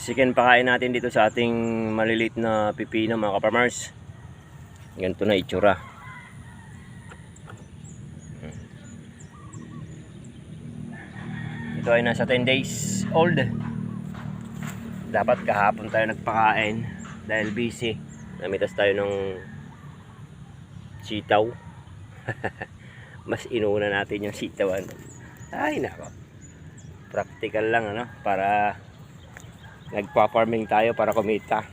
Chicken pakain natin dito sa ating maliliit na pipino mga kaparmers. Ganito na itsura. Ito ay nasa 10 days old. Dapat kahapon tayo nagpakain dahil busy. Namitas tayo ng sitaw. Mas inuna natin yung sitawan. Ay nako. Practical lang ano, para nagpa-farming tayo para kumita.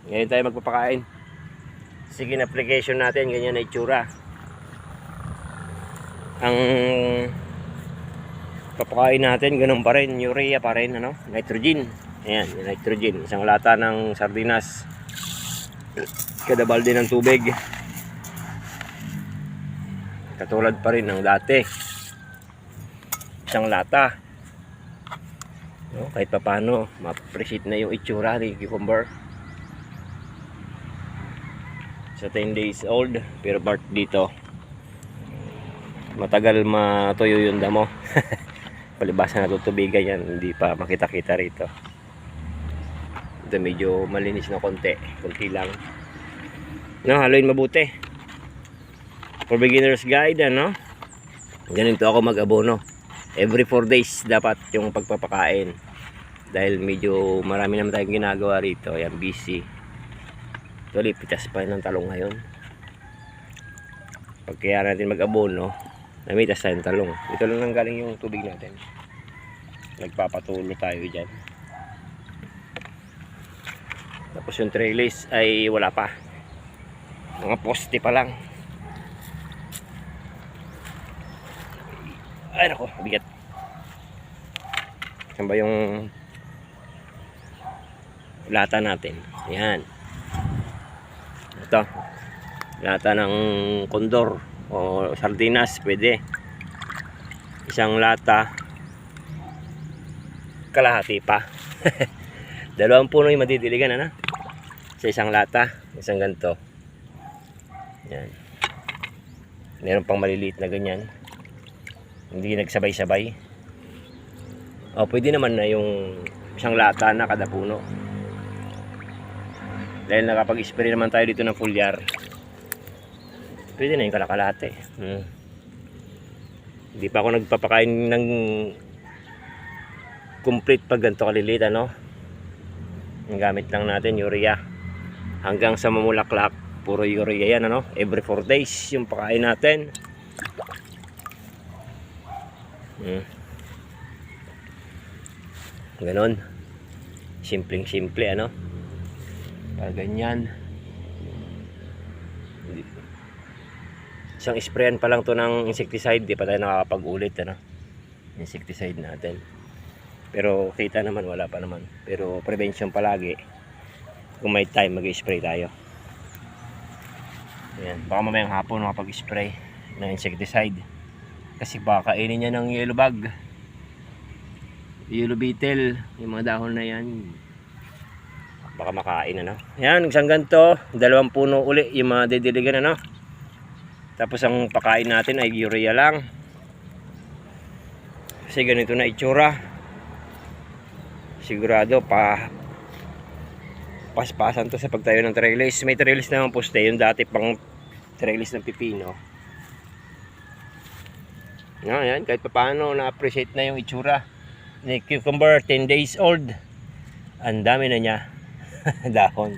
Ngayon tayo magpapakain. Sige, application natin ganyan na itsura. Ang papakain natin ganun pa rin, urea pa rin ano, nitrogen. Ayan, nitrogen, isang lata ng sardinas, kada balde ng tubig, katulad pa rin ng dati, isang lata. No, kahit papano ma-appreciate na yung itsura ni cucumber. Sa 10 days old, pero part dito matagal matuyo yung damo. Palibasa na tutubigan yan, hindi pa makita-kita rito. Ito medyo malinis na konti lang. No, haluin mabuti. For beginners guide, ano? Ganito ako mag-abono. Every 4 days dapat yung pagpapakain. Dahil medyo marami naman tayong ginagawa rito. Ayan, busy. Tuloy, pitas pa ng talong ngayon. Pag kaya natin mag-abono, namitas tayong talong. Ito lang ang galing yung tubig natin. Nagpapatulo tayo dyan. Tapos yung trellis ay wala pa. Mga poste pa lang. Ay nako, bigat. Saan ba yung lata natin? Yan. Ito. Lata ng kondor o sardinas, pwede. Isang lata. Kalahati pa. Dalawang puno yung madidiligan, ano? Sa isang lata. Isang ganito. Yan. Meron pang maliliit na ganyan. Hindi nagsabay-sabay. O, pwede naman na yung isang lata na kada puno. Dahil nakapag-spray naman tayo dito ng foliar. Pwede na yung kalakalate. Hindi pa ako nagpapakain ng complete pag ganito kaliliit, ano? Ang gamit lang natin, urea. Hanggang sa mamulaklak, puro urea yan, ano? Every 4 days yung pakain natin. Ganon. Simpleng-simple, ano? Para ganyan. Isang sprayan pa lang to ng insecticide, di pa tayo nakakapag-ulit, ano? Insecticide natin. Pero kita naman, wala pa naman. Pero prevention palagi. Kung may time, mag-spray tayo. Ayan. Baka mamayang hapon makapag-spray ng insecticide. Kasi baka kainin niya ng yellow bug, yellow beetle, yung mga dahon na yan. Baka makain, ano. Yan, isang ganito, 2 puno uli yung mga didiligan, ano. Tapos ang pakain natin ay urea lang. Kasi ganito na itsura. Sigurado paspasan to sa pagtayo ng trellis. May trellis naman poste, yung dati pang trellis ng pipino. Yan, kahit paano na-appreciate na yung itsura ni cucumber, 10 days old. Ang dami na niya. Dahon.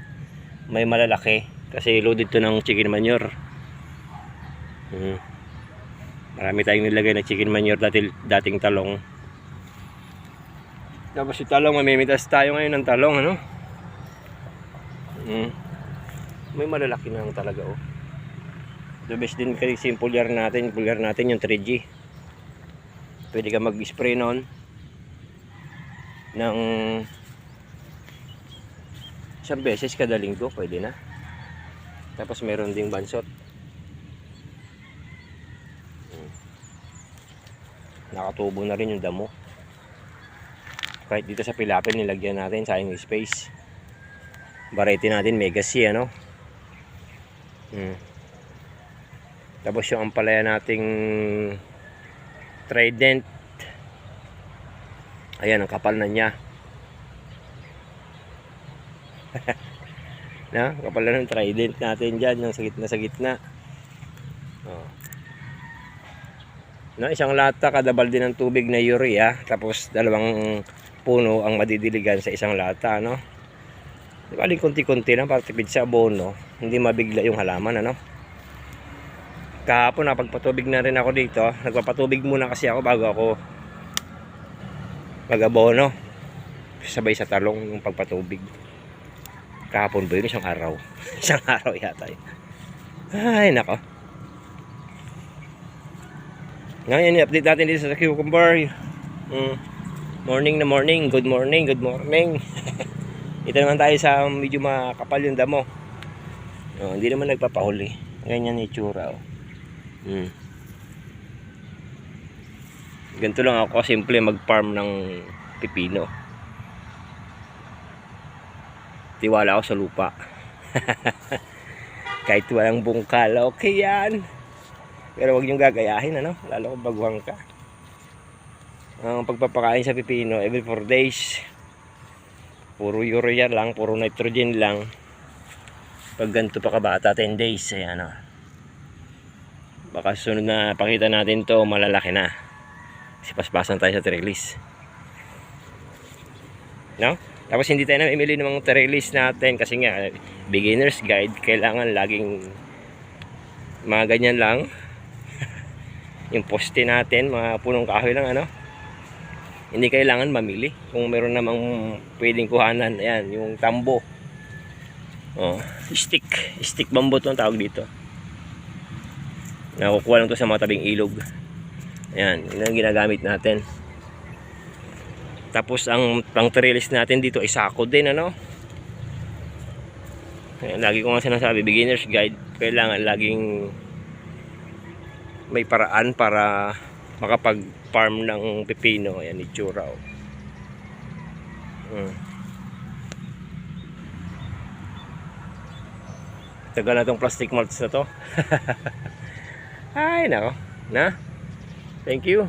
May malalaki kasi loaded to ng chicken manure. Marami tayong nilagay na chicken manure dating talong. Tapos yung talong, mamimitas tayo ngayon ng talong, ano? May malalaki na talaga, oh. The best din kasi yung foliar natin yung 3G. Pwede ka mag-spray noon ng isang beses kada linggo, pwede na. Tapos meron ding bansot. Nakatubo na rin yung damo. Kahit dito sa pilapil nilagyan natin, sayang space. Variety natin Mega C, ano. Tapos yung ampalaya nating Trident, ayan, ang kapal na niya. No? Kapal na ng trident natin dyan, yung sa gitna. Oh. No, isang lata kada balde ng tubig na urea, tapos dalawang puno ang madidiligan sa isang lata, no? Bali konti-konti lang para tipid sa abono, hindi mabigla yung halaman, ano? Kahapon napagpatubig na rin ako dito. Nagpapatubig muna kasi ako bago ako mag-abono. Sabay sa talong yung pagpatubig. Kahapon ba yun? Isang araw. Isang araw yata yun. Ay, nako. Ngayon, i-update natin dito sa cucumber. Morning na morning. Good morning, good morning. Ito naman tayo sa medyo makapal yung damo. Hindi naman nagpapahuli. Ganyan yung itsura. Ganito lang ako simple mag-farm ng pipino. Tiwala ako sa lupa. Kahit walang bungkal, okay yan. Pero wag niyong gagayahin, ano? Lalo kung baguhan ka. Ang pagpapakain sa pipino every 4 days. Puro urea lang, puro nitrogen lang. Pag ganito pa kabata, 10 days. Ayan, baka sunod na pakita natin to malalaki na. Kasi paspasan tayo sa trellis. No? Tapos hindi tayo namimili ng mga trellis natin kasi nga beginner's guide, kailangan laging mga ganyan lang. Yung poste natin, mga punong kahoy lang, ano? Hindi kailangan mamili. Kung meron namang pwedeng kuhanan, ayan, yung tambo. Stick bamboo to ang tawag dito. Nakukuha lang to sa mga tabing ilog. Ayan, yun ang ginagamit natin. Tapos ang trellis natin dito ay sako din, ano? Ayan, lagi ko nga sinasabi, beginner's guide, kailangan laging may paraan para makapag-farm ng pipino. Ayan, itsura. Tagal na tong plastic mulch na to. Ay, nako. Na? Thank you.